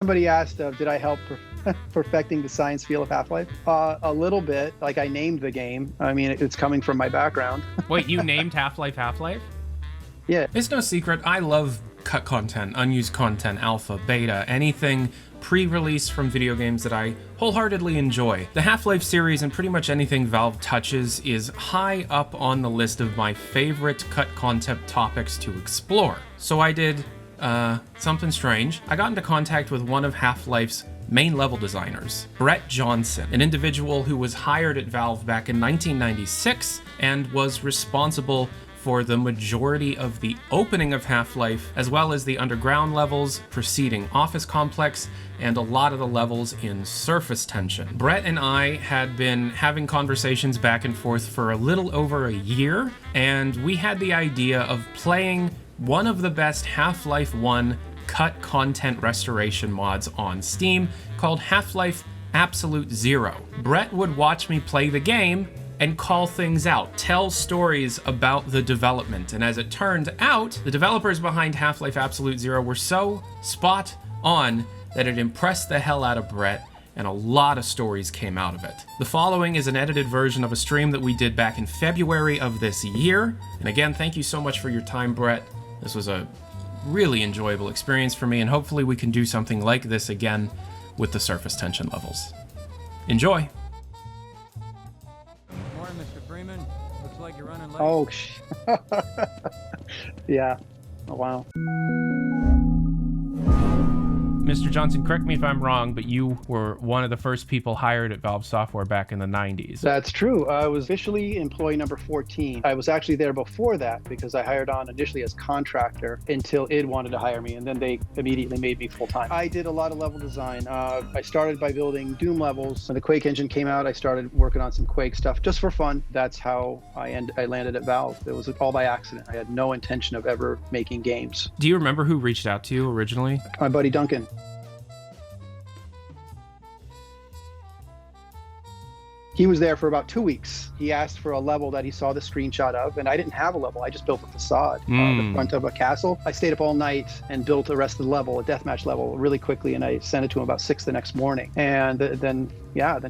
Somebody asked, did I help perfecting the science feel of Half-Life? A little bit. Like, I named the game. I mean, it's coming from my background. Wait, you named Half-Life Half-Life? Yeah. It's no secret, I love cut content, unused content, alpha, beta, anything pre-release from video games that I wholeheartedly enjoy. The Half-Life series and pretty much anything Valve touches is high up on the list of my favorite cut content topics to explore. So I did something strange. I got into contact with one of Half-Life's main level designers, Brett Johnson, an individual who was hired at Valve back in 1996 and was responsible for the majority of the opening of Half-Life, as well as the underground levels, preceding office complex, and a lot of the levels in Surface Tension. Brett and I had been having conversations back and forth for a little over a year, and we had the idea of playing one of the best Half-Life 1 cut content restoration mods on Steam called Half-Life Absolute Zero. Brett would watch me play the game and call things out, tell stories about the development. And as it turned out, the developers behind Half-Life Absolute Zero were so spot on that it impressed the hell out of Brett, and a lot of stories came out of it. The following is an edited version of a stream that we did back in February of this year. And again, thank you so much for your time, Brett. This was a really enjoyable experience for me, and hopefully we can do something like this again with the Surface Tension levels. Enjoy! Morning, Mr. Freeman. Looks like you're running late. Oh, yeah. Oh, wow. Mr. Johnson, correct me if I'm wrong, but you were one of the first people hired at Valve Software back in the 90s. That's true. I was officially employee number 14. I was actually there before that because I hired on initially as contractor until id wanted to hire me, and then they immediately made me full-time. I did a lot of level design. I started by building Doom levels. When the Quake engine came out, I started working on some Quake stuff just for fun. That's how I landed at Valve. It was all by accident. I had no intention of ever making games. Do you remember who reached out to you originally? My buddy Duncan. He was there for about 2 weeks. He asked for a level that he saw the screenshot of, and I didn't have a level. I just built a facade, the front of a castle. I stayed up all night and built the rest of the level, a deathmatch level, really quickly, and I sent it to him about 6 the next morning. And then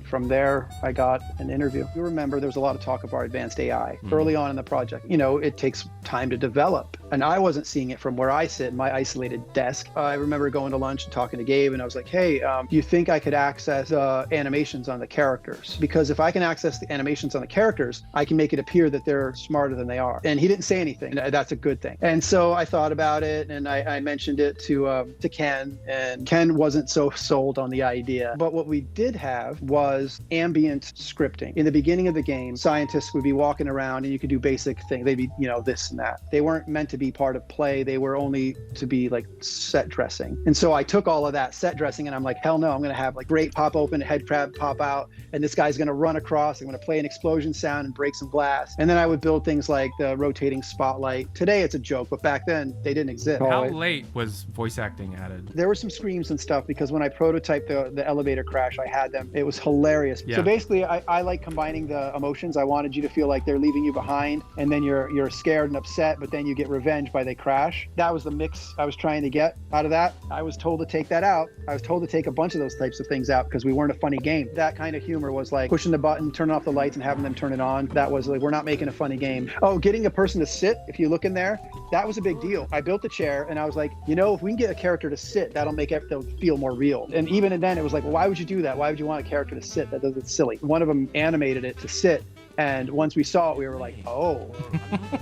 from there, I got an interview. You remember there was a lot of talk of our advanced AI early on in the project. You know, it takes time to develop. And I wasn't seeing it from where I sit in my isolated desk. I remember going to lunch and talking to Gabe, and I was like, hey, do you think I could access animations on the characters? Because if I can access the animations on the characters, I can make it appear that they're smarter than they are. And he didn't say anything. That's a good thing. And so I thought about it, and I mentioned it to Ken, and Ken wasn't so sold on the idea. But what we did have was ambient scripting. In the beginning of the game, scientists would be walking around, and you could do basic things. They'd be, this and that. They weren't meant to be part of play. They were only to be like set dressing. And so I took all of that set dressing, and I'm like, hell no, I'm going to have like grate pop open, head crab pop out, and this guy's going to run across. I'm going to play an explosion sound and break some glass. And then I would build things like the rotating spotlight. Today it's a joke, but back then they didn't exist. How late was voice acting added? There were some screams and stuff because when I prototyped the elevator crash, I had them. It was hilarious. Yeah. So basically, I like combining the emotions. I wanted you to feel like they're leaving you behind, and then you're scared and upset, but then you get revenge by they crash. That was the mix I was trying to get out of that. I was told to take that out. I was told to take a bunch of those types of things out because we weren't a funny game. That kind of humor was like pushing the button, turning off the lights, and having them turn it on. That was like, we're not making a funny game. Oh, getting a person to sit, if you look in there, that was a big deal. I built a chair, and I was like, if we can get a character to sit, that'll make it feel more real. And even then, it was like, well, why would you do that? Why would you want a character to sit? That's silly. One of them animated it to sit. And once we saw it, we were like, oh,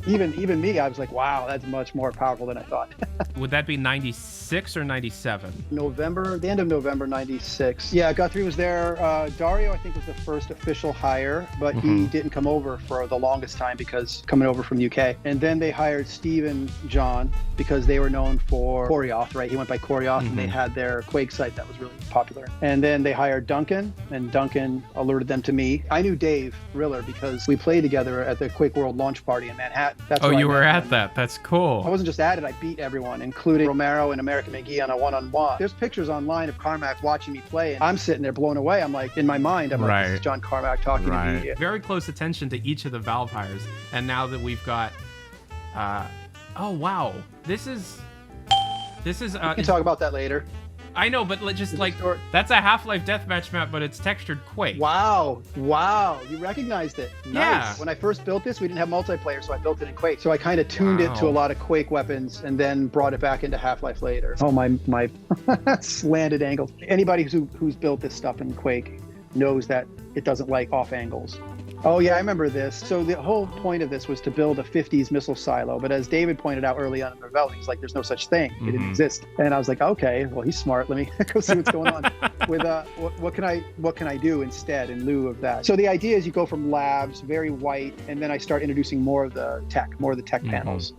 even me, I was like, wow, that's much more powerful than I thought. Would that be 96 or 97? The end of November, 96. Yeah, Guthrie was there. Dario, I think, was the first official hire, but he didn't come over for the longest time because coming over from UK. And then they hired Steve and John because they were known for Koryoth, right? He went by Koryoth, and they had their Quake site that was really popular. And then they hired Duncan, and Duncan alerted them to me. I knew Dave Riller because we played together at the Quake World launch party in Manhattan. That's oh, where you I were met at him. that. That's cool. I wasn't just at it, I beat everyone, including Romero and American McGee on a one-on-one. There's pictures online of Carmack watching me play, and I'm sitting there blown away. I'm like, in my mind, I'm like, this is John Carmack talking to me. Very close attention to each of the Valve hires. And now that we've got... oh, wow. This is... We can talk about that later. I know, but just like, that's a Half-Life deathmatch map, but it's textured Quake. Wow, you recognized it. Nice. Yeah. When I first built this, we didn't have multiplayer, so I built it in Quake. So I kind of tuned it to a lot of Quake weapons and then brought it back into Half-Life later. Oh, my slanted angles. Anybody who's built this stuff in Quake knows that it doesn't like off angles. Oh yeah, I remember this. So the whole point of this was to build a 50s missile silo, but as David pointed out early on in the development, he's like, there's no such thing. It didn't exist. And I was like, okay, well, he's smart. Let me go see what's going on with what can I do instead in lieu of that? So the idea is you go from labs, very white, and then I start introducing more of the tech panels.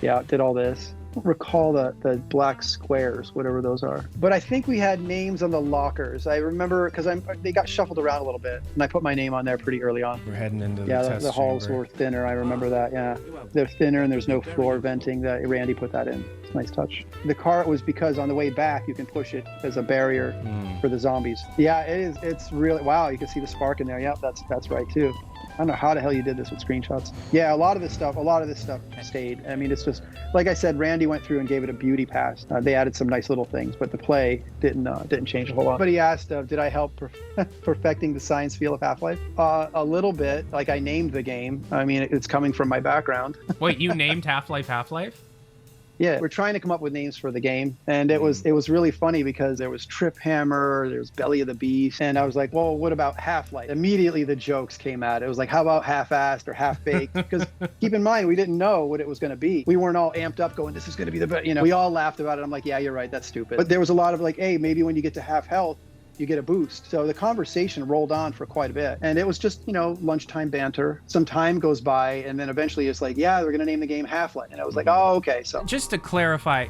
Yeah, did all this. I don't recall the black squares, whatever those are. But I think we had names on the lockers. I remember because they got shuffled around a little bit, and I put my name on there pretty early on. We're heading into the halls were thinner. I remember that. Yeah, they're thinner, and there's no floor venting. That Randy put that in. It's a nice touch. The cart was because on the way back you can push it as a barrier for the zombies. Yeah, it is. It's really wow. You can see the spark in there. Yep, that's right too. I don't know how the hell you did this with screenshots. Yeah, a lot of this stuff stayed. I mean, it's just, like I said, Randy went through and gave it a beauty pass. They added some nice little things, but the play didn't change a whole lot. But he asked, did I help perfecting the science feel of Half-Life? A little bit. Like, I named the game. I mean, it's coming from my background. Wait, you named Half-Life Half-Life? Yeah, we're trying to come up with names for the game, and it was really funny because there was Trip Hammer, there's Belly of the Beast, and I was like, well, what about Half-Life? Immediately the jokes came out. It was like, how about half-assed or half-baked? Because keep in mind, we didn't know what it was going to be. We weren't all amped up going, this is going to be the best. You know, we all laughed about it. I'm like, yeah, you're right, that's stupid. But there was a lot of like, hey, maybe when you get to half health, you get a boost. So the conversation rolled on for quite a bit. And it was just, lunchtime banter. Some time goes by, and then eventually it's like, yeah, we're going to name the game Half-Life. And I was like, oh, okay. So just to clarify,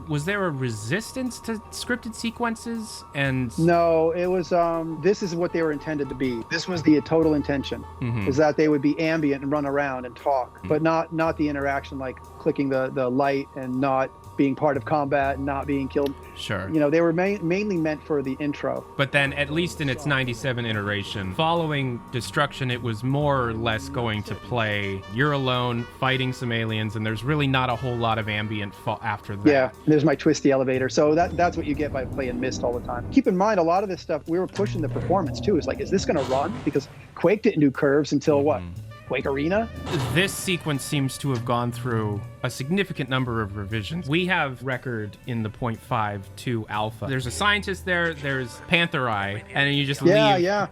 was there a resistance to scripted sequences? And no, it was, this is what they were intended to be. This was the total intention, is that they would be ambient and run around and talk, but not the interaction like clicking the light and not being part of combat and not being killed. Sure. They were mainly meant for the intro. But then, at least in its 97 iteration, following Destruction, it was more or less going to play, you're alone, fighting some aliens, and there's really not a whole lot of ambient after that. Yeah, there's my twisty elevator. So that's what you get by playing Myst all the time. Keep in mind, a lot of this stuff, we were pushing the performance too. It's like, is this going to run? Because Quake didn't do curves until what? Quake Arena? This sequence seems to have gone through a significant number of revisions. We have record in the 0.52 alpha. There's a scientist there, there's Panther Eye, and you just leave. Yeah.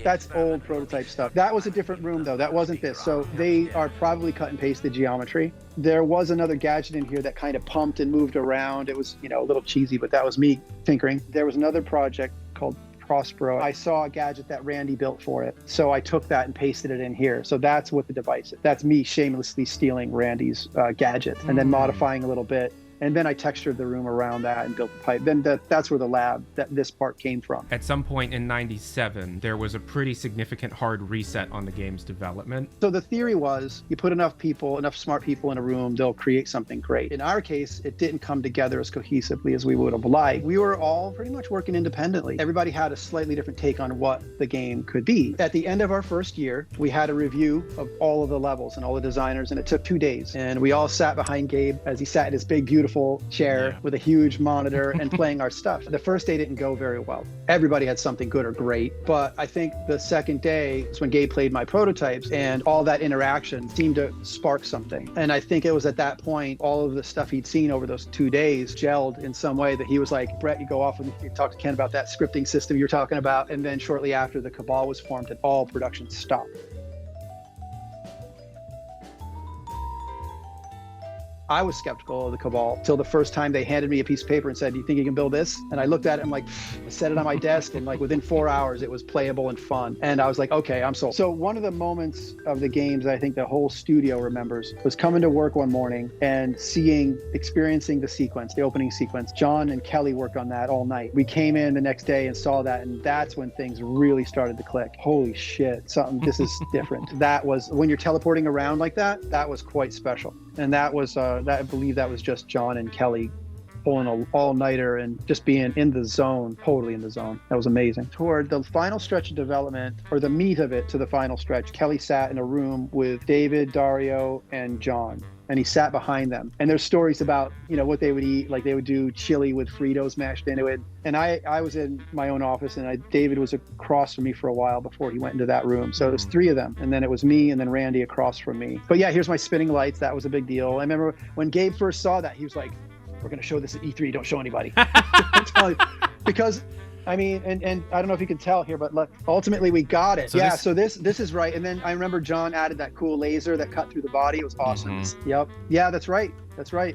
That's old prototype stuff. That was a different room though. That wasn't this. So they are probably cut and pasted geometry. There was another gadget in here that kind of pumped and moved around. It was, a little cheesy, but that was me tinkering. There was another project called Prospero. I saw a gadget that Randy built for it. So I took that and pasted it in here. So that's what the device is. That's me shamelessly stealing Randy's gadget and then modifying a little bit. And then I textured the room around that and built the pipe. Then that's where the lab, this part came from. At some point in 97, there was a pretty significant hard reset on the game's development. So the theory was you put enough smart people in a room, they'll create something great. In our case, it didn't come together as cohesively as we would have liked. We were all pretty much working independently. Everybody had a slightly different take on what the game could be. At the end of our first year, we had a review of all of the levels and all the designers, and it took 2 days. And we all sat behind Gabe as he sat in his big, beautiful chair with a huge monitor and playing our stuff. The first day didn't go very well. Everybody had something good or great, but I think the second day is when Gabe played my prototypes and all that interaction seemed to spark something. And I think it was at that point, all of the stuff he'd seen over those 2 days gelled in some way that he was like, Brett, you go off and you talk to Ken about that scripting system you're talking about. And then shortly after, the Cabal was formed and all production stopped. I was skeptical of the Cabal till the first time they handed me a piece of paper and said, do you think you can build this? And I looked at it and I set it on my desk, and within 4 hours it was playable and fun. And I was like, okay, I'm sold. So one of the moments of the games I think the whole studio remembers was coming to work one morning and experiencing the sequence, the opening sequence. John and Kelly worked on that all night. We came in the next day and saw that, and that's when things really started to click. Holy shit, this is different. That was, when you're teleporting around like that was quite special. And that was, I believe that was just John and Kelly pulling an all-nighter and just being in the zone, totally in the zone. That was amazing. Toward the final stretch of development, or the meat of it to the final stretch, Kelly sat in a room with David, Dario, and John. and he sat behind them. And there's stories about, what they would eat. Like they would do chili with Fritos mashed into it. And I was in my own office, and David was across from me for a while before he went into that room. So it was 3 of them. And then it was me and then Randy across from me. But yeah, here's my spinning lights. That was a big deal. I remember when Gabe first saw that, he was like, we're going to show this at E3. Don't show anybody. Because I mean, and I don't know if you can tell here, but ultimately we got it. So this is right. And then I remember John added that cool laser that cut through the body. It was awesome. Yep. Yeah, that's right.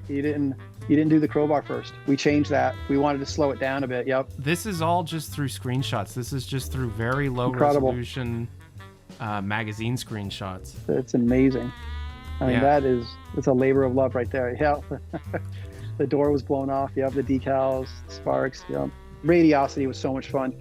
You didn't do the crowbar first. We changed that. We wanted to slow it down a bit. Yep. This is all just through screenshots. This is just through very low resolution magazine screenshots. It's amazing. I mean, it's a labor of love right there. Yeah. The door was blown off. Yep. The decals, sparks. Yep. Radiosity was so much fun.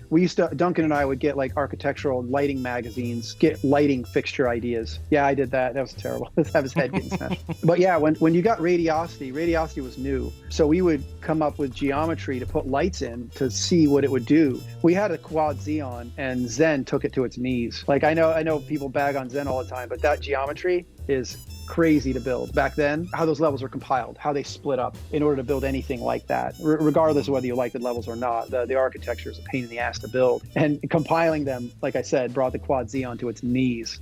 We used to, Duncan and I would get like architectural lighting magazines, get lighting fixture ideas. Yeah, I did that. That was terrible. Let's have his head getting smashed. But yeah, when you got radiosity was new. So we would come up with geometry to put lights in to see what it would do. We had a quad Xeon, and Zen took it to its knees. Like I know people bag on Zen all the time, but that geometry is crazy to build. Back then, how those levels were compiled, how they split up in order to build anything like that, regardless of whether you like the levels or not, the architecture is a pain in the ass to build. And compiling them, like I said, brought the quad Xeon to its knees.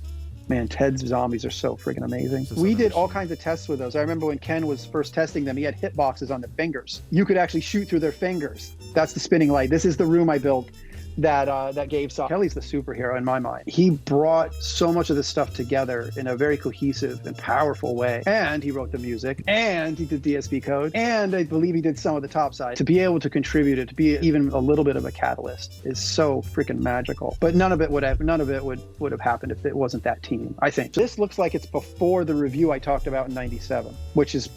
Man, Ted's zombies are so freaking amazing. We did all kinds of tests with those. I remember when Ken was first testing them, he had hitboxes on the fingers. You could actually shoot through their fingers. That's the spinning light. This is the room I built that Gabe saw. Kelly's the superhero in my mind. He brought so much of this stuff together in a very cohesive and powerful way. And he wrote the music, and he did DSP code, and I believe he did some of the top side. To be able to contribute it, to be even a little bit of a catalyst is so freaking magical. But none of it would have happened if it wasn't that team, I think. This looks like it's before the review I talked about in 97, which is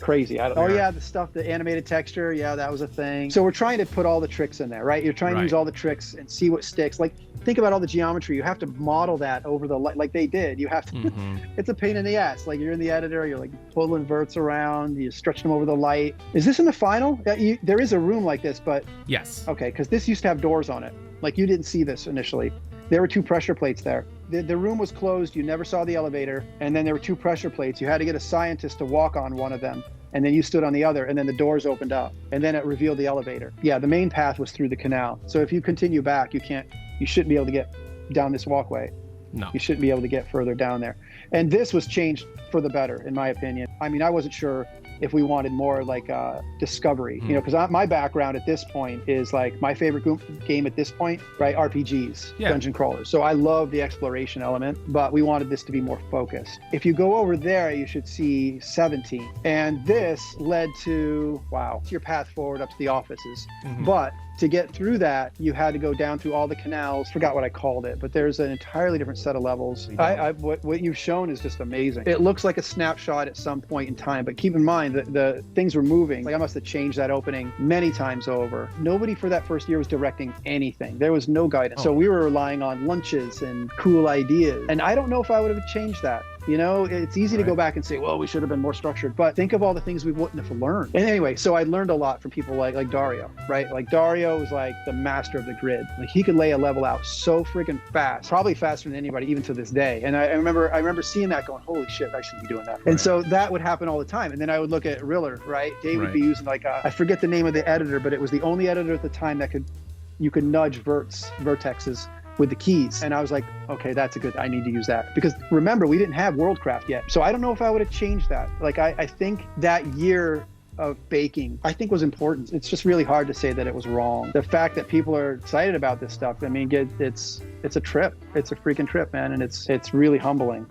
crazy. The animated texture, yeah, that was a thing. So we're trying to put all the tricks in there, right? You're trying to use all the tricks and see what sticks. Like, think about all the geometry. You have to model that over the light, like they did. You have to. It's a pain in the ass. Like, you're in the editor, you're like pulling verts around, you stretch them over the light. Is this in the final? There is a room like this, but yes. Okay, because this used to have doors on it. Like, you didn't see this initially. There were 2 pressure plates there. The room was closed. You never saw the elevator. And then there were 2 pressure plates. You had to get a scientist to walk on one of them. And then you stood on the other, and then the doors opened up. And then it revealed the elevator. Yeah, the main path was through the canal. So if you continue back, you shouldn't be able to get down this walkway. No. You shouldn't be able to get further down there. And this was changed for the better, in my opinion. I mean, I wasn't sure if we wanted more like discovery, because my background at this point is like my favorite game at this point, right? RPGs, dungeon crawlers. So I love the exploration element, but we wanted this to be more focused. If you go over there, you should see 17. And this led to, your path forward up to the offices. But to get through that, you had to go down through all the canals. Forgot what I called it, but there's an entirely different set of levels. What you've shown is just amazing. It looks like a snapshot at some point in time, but keep in mind that the things were moving. Like, I must have changed that opening many times over. Nobody for that first year was directing anything. There was no guidance. So we were relying on lunches and cool ideas. And I don't know if I would have changed that. It's easy to go back and say, well, we should have been more structured, but think of all the things we wouldn't have learned. And anyway, so I learned a lot from people like Dario, right? Like, Dario was like the master of the grid. Like, he could lay a level out so freaking fast, probably faster than anybody, even to this day. And I remember seeing that going, holy shit, I should be doing that. Right. And so that would happen all the time. And then I would look at Riller, right? Dave would be using like I forget the name of the editor, but it was the only editor at the time that you could nudge vertexes with the keys. And I was like, okay, I need to use that. Because remember, we didn't have Worldcraft yet. So I don't know if I would have changed that. Like, I think that year of baking, I think, was important. It's just really hard to say that it was wrong. The fact that people are excited about this stuff, I mean, it's a trip. It's a freaking trip, man. And it's really humbling.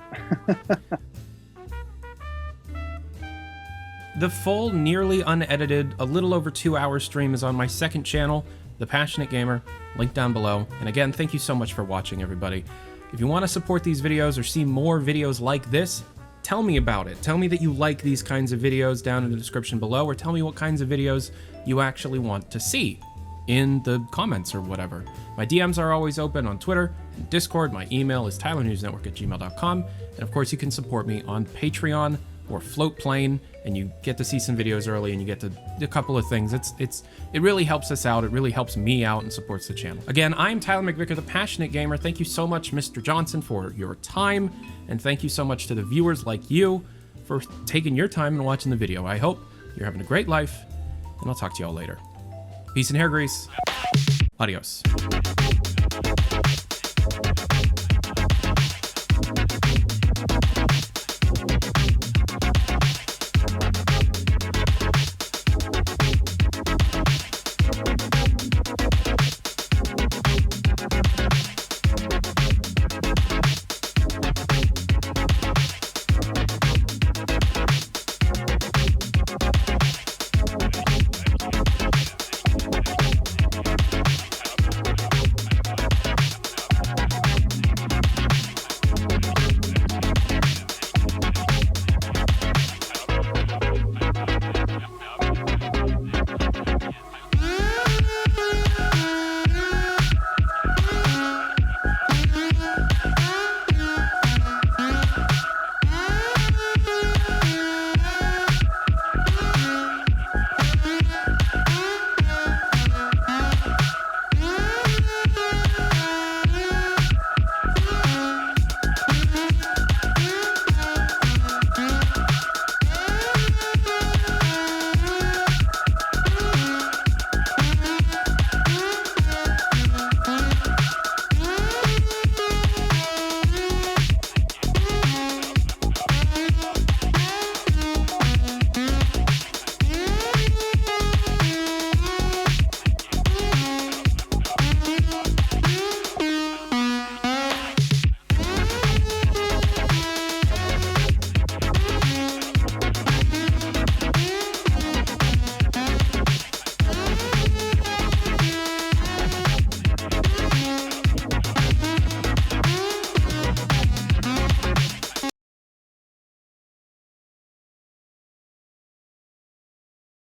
The full, nearly unedited, a little over 2-hour stream is on my second channel, The Passionate Gamer, link down below. And again, thank you so much for watching, everybody. If you want to support these videos or see more videos like this, tell me about it. Tell me that you like these kinds of videos down in the description below, or tell me what kinds of videos you actually want to see in the comments or whatever. My DMs are always open on Twitter and Discord. My email is tylernewsnetwork@gmail.com. And of course, you can support me on Patreon or Floatplane. and you get to see some videos early, and you get to a couple of things. It really helps us out. It really helps me out and supports the channel. Again, I'm Tyler McVicker, the Passionate Gamer. Thank you so much, Mr. Johnson, for your time, and thank you so much to the viewers like you for taking your time and watching the video. I hope you're having a great life, and I'll talk to you all later. Peace and hair grease. Adios.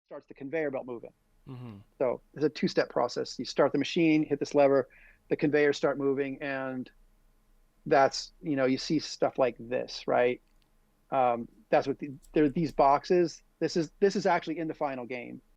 Starts the conveyor belt moving. So it's a two-step process. You start the machine, hit this lever, the conveyors start moving, and that's, you see stuff like this, right? That's what there are these boxes. This is actually in the final game.